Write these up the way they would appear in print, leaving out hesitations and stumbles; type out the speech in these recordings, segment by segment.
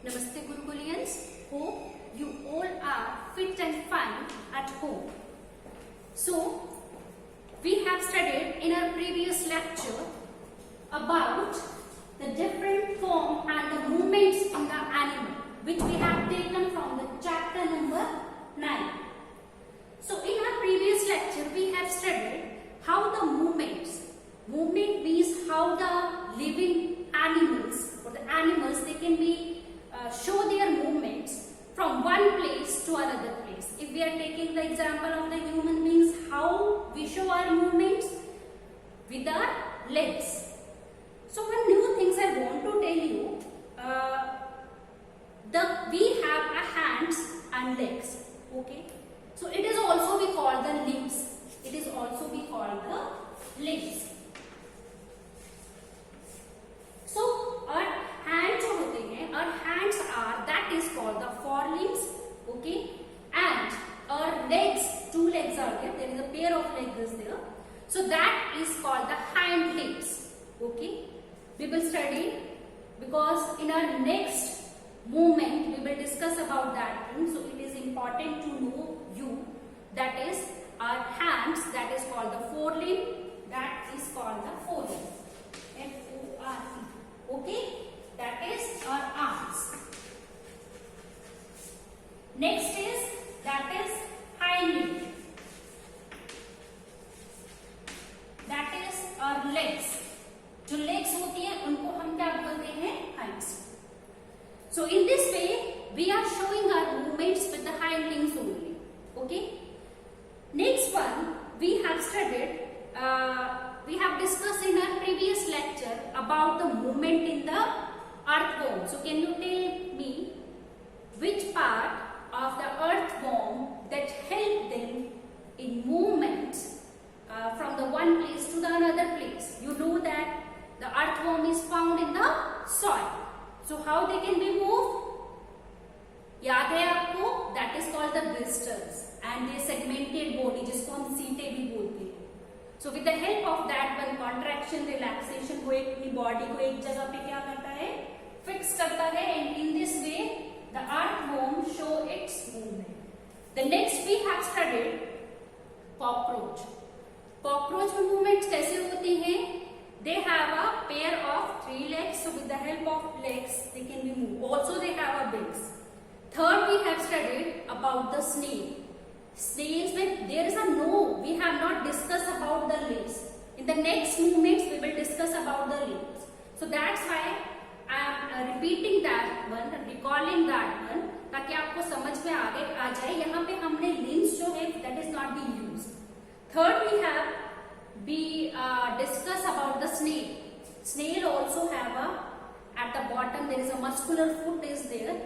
Namaste Gurukulians. Hope you all are fit and fine at home. So, we have studied in our previous lecture about the different form and the movements in the animal, which we have taken from the chapter number 9. So, in our previous lecture, we have studied how the movement means how the living animals or the animals, they can be show their movements from one place to another place. If we are taking the example of the human beings, how we show our movements with our legs. So one new things I want to tell you, we have a hands and legs. Okay, so it is also we call the limbs. It is also we call the limbs. So our hands जो होते हैं, our hands are, that is called the forelimbs, okay, and our legs, two legs are there is a pair of legs is there, so that is called the hind limbs. Okay, we will study, because in our next movement we will discuss about that thing, so it is important to know you, that is our hands, that is called the forelimb, that is called the forelimb, F-O-R-E. Okay, that is our arms. Next is, that is hind limb, that is our legs. जो legs होती है उनको हम क्या बोलते हैं, hands. So in this way we are showing our movements with the hind limbs only. Okay. Next one we have studied. We have discussed in our previous lecture about the movement in the earthworm. So can you tell me which part of the earthworm that help them in movement from the one place to the another place? You know that the earthworm is found in the soil. So how they can be moved? याद है आपको? That is called the bristles and their segmented body, जिसको हम सीटे भी बोलते हैं. So with the help of that one, contraction, relaxation, वो अपनी body को एक जगह पे क्या करता है, fix करता है, and in this way the earthworm show its movement. The next we have studied cockroach. Cockroach में movements कैसे होते हैं? They have a pair of 3 legs, so with the help of legs they can be moved. Also they have a wings. Third we have studied about the snail. Snails, when there is a no, we have not discussed about the limbs. In the next movements we will discuss about the limbs. So that's why I am repeating that one, recalling that one, ताकि आपको समझ में आगे आ जाए. यहाँ पे हमने limbs जो है that is not be used. Third we have discuss about the snail. Snail also have at the bottom there is a muscular foot is there,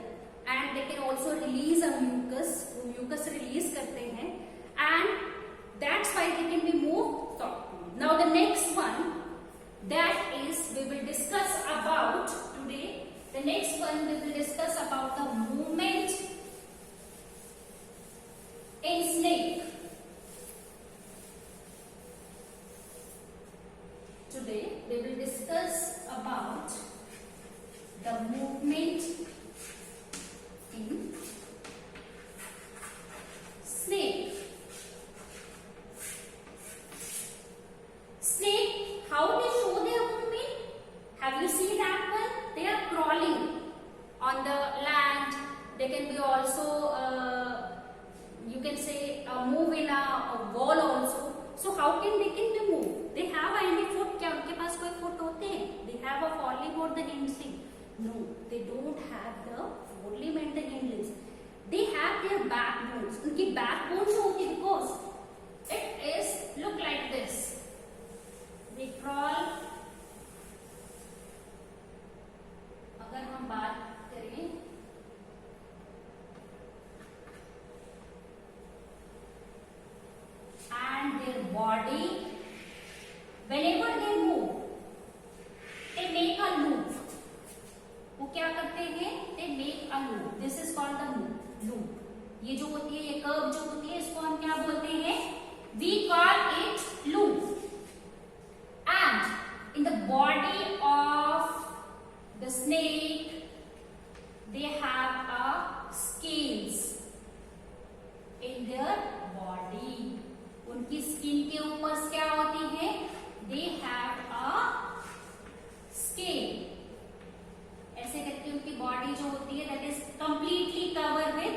and they can also release a mucus. Mucus release करते हैं, and that's why they can be moved softly. Now the next one, that is we will discuss about today. The next one we will discuss about the movement in snake. Today we will discuss about the movement in snake. Snake, how they show their movement? Have you seen that one? They are crawling on the land. They can be also, you can say, move in a wall also. So how can they be moved? They have any foot? क्या उनके पास कोई foot होते हैं? They have a forelimb or the hind limb? No, they don't have the forelimb and the hind limbs. They have their backbones. उनकी backbone जो होती है, because it is look like this. They crawl. अगर हम बात करें, and their body, whenever they move, they make a loop. वो क्या करते हैं? They make a loop. This is called the loop. ये जो होती है, ये कर्व जो होती है, इसको हम क्या बोलते हैं? We call it loop. And in the body of the snake, they होती है that is completely covered with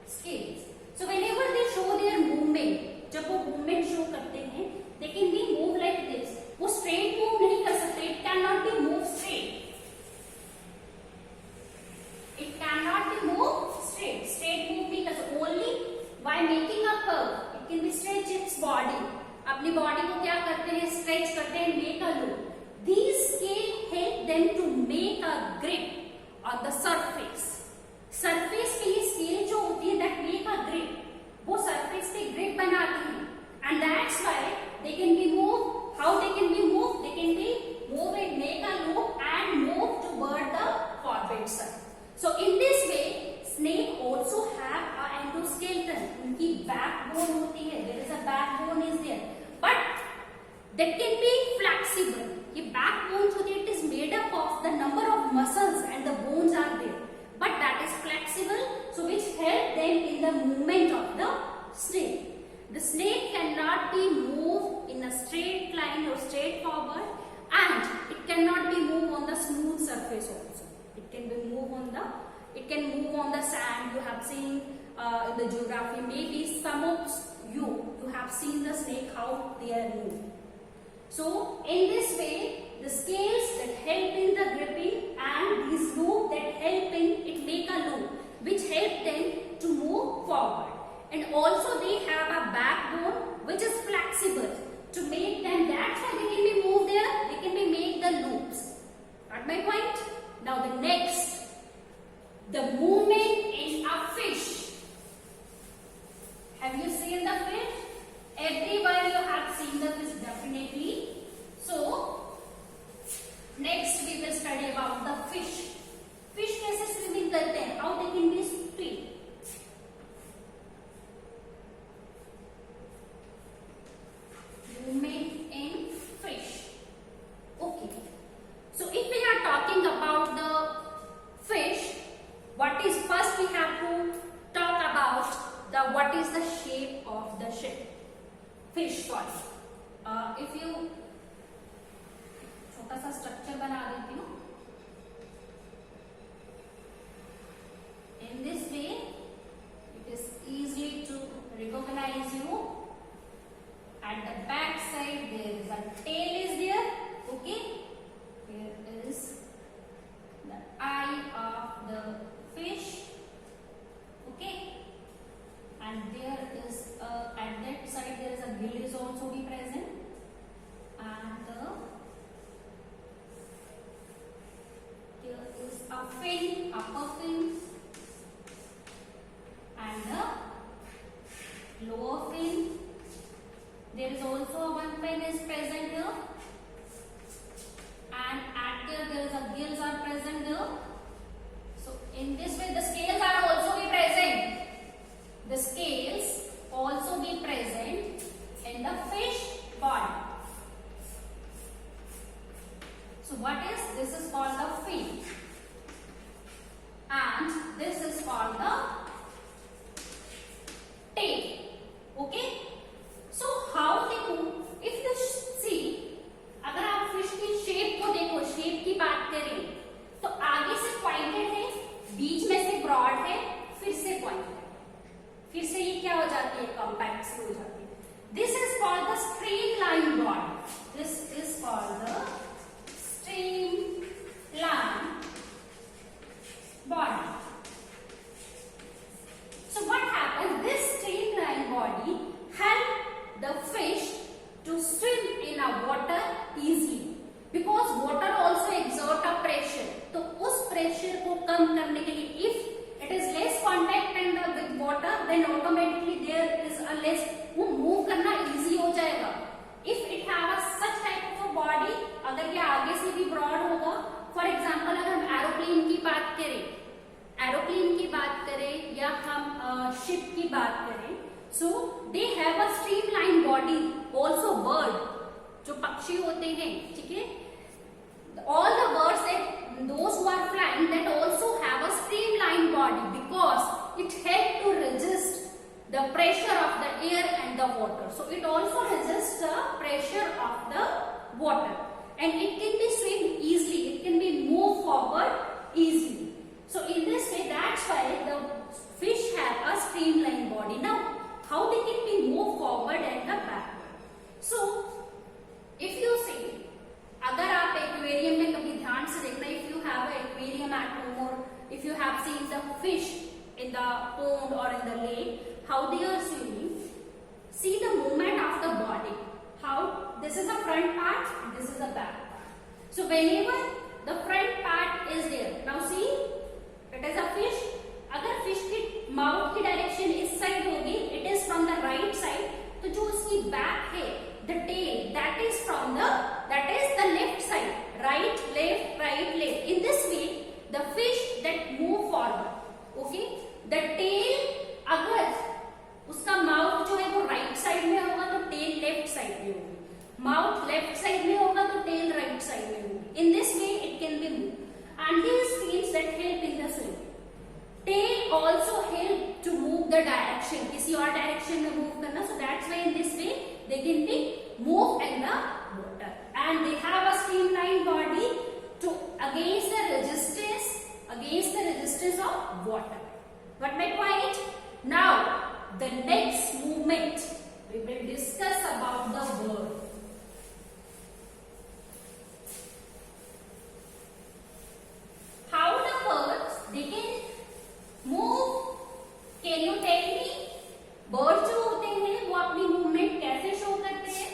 scales. So whenever they show their movement, जब वो movement show करते हैं, they can be move like this. वो straight move नहीं कर सकते. It cannot be move straight. It cannot be move straight. Straight move नहीं कर सकते. Only by making a curve, it can be stretch its body. अपनी body को क्या करते हैं? Stretch करते हैं, make a loop. These scales help them to make a grip on the surface. Surface पे ये scale जो होती है that make a grip, वो surface पे grip बनाती है, and that's why they can be moved. How they can be moved? They can be moved and make a loop and move toward the forward side. So in this way, snake also have a endoskeleton. उनकी backbone होती है. There is a backbone is there, but that can be flexible. ये backbone जो होती है, it is made up of the number of muscles and the bones are there, but that is flexible, so which help them in the movement of the snake. The snake cannot be moved in a straight line or straight forward, and it cannot be moved on the smooth surface also. It can be moved on the, it can move on the sand. You have seen in the geography, maybe some of you have seen the snake how they are moved. So in this way, the scales that help in the gripping and these loop that help in it make a loop which help them to move forward. And also they have a backbone which is flexible to make them, that's why they can be moved there, they can be make the loops. Got my point? Now the next, the movement in a fish. Have you seen the fish? Everywhere you have seen the fish definitely. So next we will study about the fish. Fish कैसे swimming करते हैं? How they can be swim? Movement in fish. Okay. So if we are talking about the fish, what is first we have to talk about the what is the shape of the fish body. If you छोटा सा structure बना देती हूँ. In this way, it is easy to recognize you. At the back side, there is a tail is there. Okay, here is the eye of the fish. Okay, and there is at that side there is a gill is also be present, and there is a fin, upper fin, and the lower fin. There is also one fin is present here, and at there is a gills are present here. So in this way the scales are also be present. The scales also be present in the fish body. So what is this is called the fin, and this is called the tail. Okay. So how they move? If you see, अगर आप fish की shape को देखो, shape की बात करें तो आगे से पॉइंटेड है, बीच में से ब्रॉड है, फिर से पॉइंटेड है, फिर से ये क्या हो जाती है? कॉम्पैक्ट सी हो जाती है. This is called the streamline body. This is called the streamline body. So what happens? This streamline body help the fish to swim in a water easily, because water also exert a pressure. तो उस pressure को कम करने के लिए, if it is less contact and with water, then automatically there is a less, वो move करना easy हो जाएगा. If it have a such type of a body, अगर ये आगे से भी broad होगा, for example अगर हम aeroplane की बात करें, या हम ship की बात करें, so they have a streamline body. Also bird, जो पक्षी होते हैं, ठीक है, all the birds that those who are flying that also have a streamline body, because it help to resist the pressure of the air and the water. So it also resists the pressure of the water, and it can be swim easily, it can be moved forward easily. So in this have seen the fish in the pond or in the lake, how they are swimming. See the movement of the body. How this is the front part and this is the back part. So whenever the front part is there, now see it is a fish. अगर fish की mouth की direction इस side होगी, it is from the right side. तो जो उसकी back है, the tail, that is the left side. Right, left. In this way, the fish that move forward. Okay, the tail अगर उसका माउथ जो है वो राइट साइड में होगा तो टेल लेफ्ट साइड में होगी, माउथ लेफ्ट साइड में होगा तो टेल राइट साइड में होगी. In this way it can be move and these fins that help in the swimming. Tail also help to move the direction, किसी और direction में मूव करना. So that's why in this way they can be move in the water and they have a streamlined body to against the resistance of water. Got my point? Now the next movement we will discuss about the bird. How the birds they can move? Can you tell me? Birds जो होते हैं वो अपनी movement कैसे show करते हैं?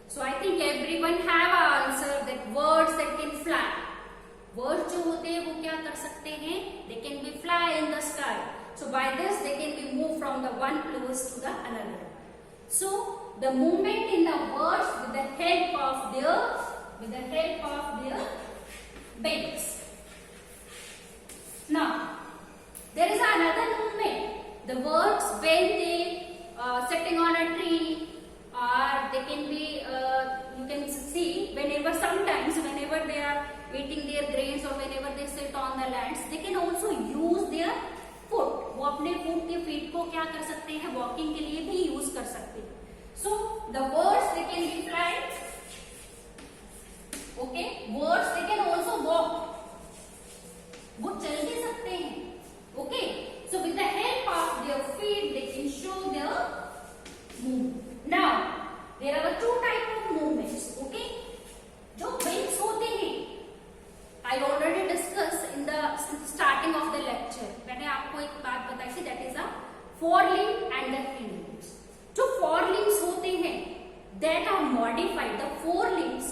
So I think everyone have an answer that birds that can fly. Birds जो होते हैं वो क्या कर सकते हैं? They can be fly in the sky. So by this they can be moved from the one place to the another. So the movement in the birds with the help of their beaks. Now there is another movement. The birds when they sitting on a tree or they can be you can see whenever they are eating their grains or whenever they sit on the lands, they can also use their foot. वो अपने foot के feet को क्या कर सकते हैं? Walking के लिए भी use कर सकते हैं. So the birds they can be fly. Okay, birds they can also walk. वो चल भी सकते हैं. Okay, so with the help of their feet they can show their movement. Now there are two type of movements. Okay, जो wings होते हैं I already discussed in the starting of the lecture. मैंने आपको एक बात बताई थी, that is a forelimb and the hind limbs. जो forelimbs होते हैं that are modified, the forelimbs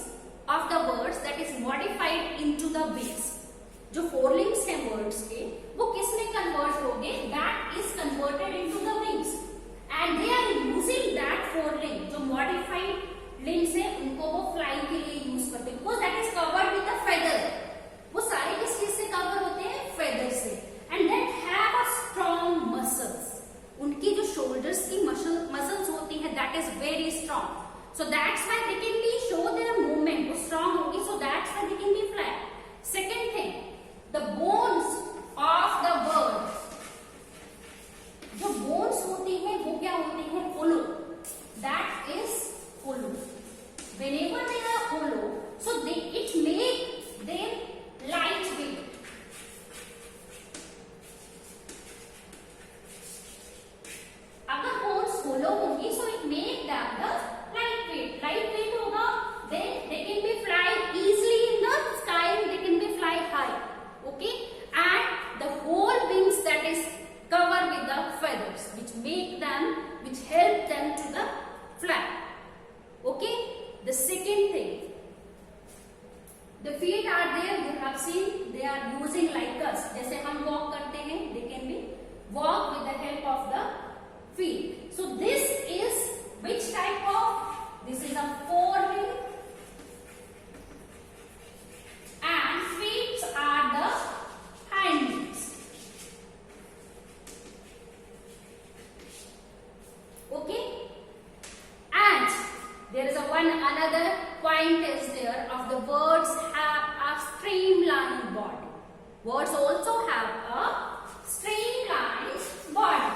of the birds that is modified into the wings. जो forelimbs हैं birds के वो किस में convert होंगे? That is converted into the wings and they are using that forelimb जो modified limbs है उनको वो flying के लिए use करते हैं because that is covered with a feather. वो सारे किस चीज से कवर होते हैं? फेदर से. And that have a strong muscles. उनकी जो शोल्डर्स की मसल्स होती है that is very strong. So that's why they can be show their movement. वो स्ट्रॉन्ग होगी so that's why they can be fly. Second thing, the bones of the bird. जो bones होती है वो क्या होती है? Hollow. That is hollow. Whenever they are hollow so they it make them lightweight. अगर bones hollow होंगी so it make them the lightweight होगा then they can be fly easily in the sky and they can be fly high. Okay, and the whole wings that is covered with the feathers which help them to the fly. Okay, the second thing, the feet are there, you have seen they are using like us. जैसे हम walk करते हैं, they can be walk with the help of the feet. So this is which type of? This is a forelimb and feet are the hind limbs. Okay, and there is another point is there of the birds have a streamlined body. Birds also have a streamlined body.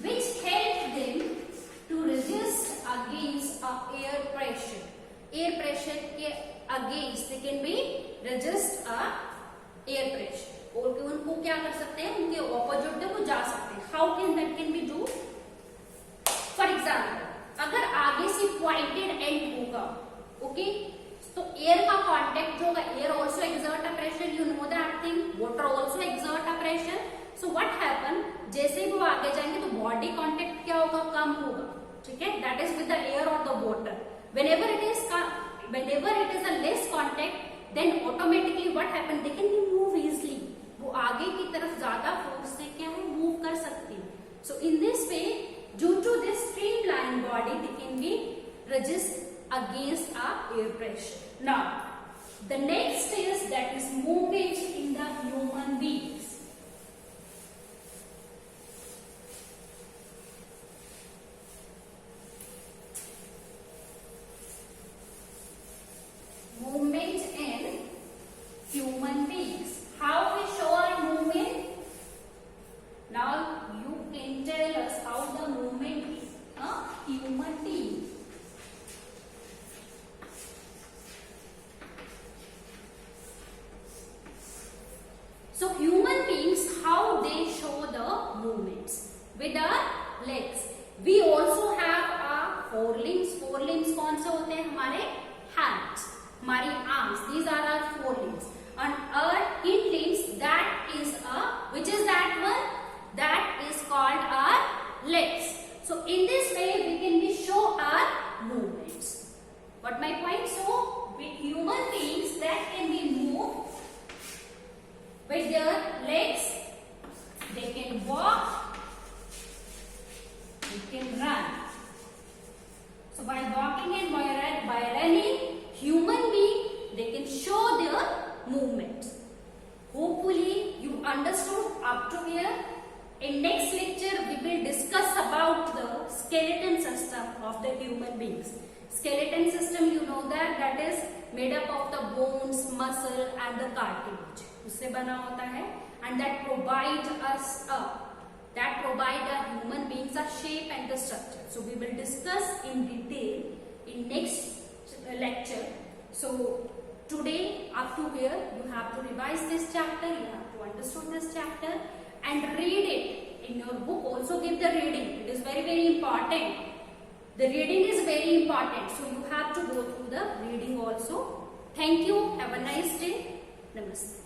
Which help them to resist against air pressure. Air pressure के against they can be resist air pressure. और उनको क्या कर सकते हैं? उनके opposite में वो जा सकते हैं. How can that can be do? जैसे वो आगे जाएंगे तो बॉडी कांटेक्ट क्या होगा, कम होगा, ठीक है, that is with the air और the water. whenever it is a less contact then automatically what happen, they can be move easily. वो आगे की तरफ ज्यादा फोर्स से क्या है, मूव कर सकते हैं. so in this way due to this streamlined body they can be resist against a air pressure. Now the next is that is movement in the human beings. Movement in human beings. How we show our movement? Now you can tell us how the movement is a human being. So human beings, how they show the movements? With our legs. We also have our forelimbs. Forelimbs कौन से होते हैं हमारे? Hands. हमारी arms, these are our forelimbs. And our hind limbs, that is which is that one? That is called our legs. So in this way we can be show our movements. What my point? So human beings that can be moved with their legs, they can walk, they can run. So by walking and by running, human being they can show their movement. Hopefully you understood up to here. In next lecture we will discuss about the skeleton system of the human beings. Skeleton system, you know that is made up of the bones, muscle and the cartilage. उससे बना होता है and that provide a human beings a shape and the structure. So we will discuss in detail in next lecture. So today up to here you have to revise this chapter, you have to understand this chapter and read it in your book. Also give the reading, it is very important. The reading is very important, so you have to go through the reading also. Thank you, have a nice day. Namaste.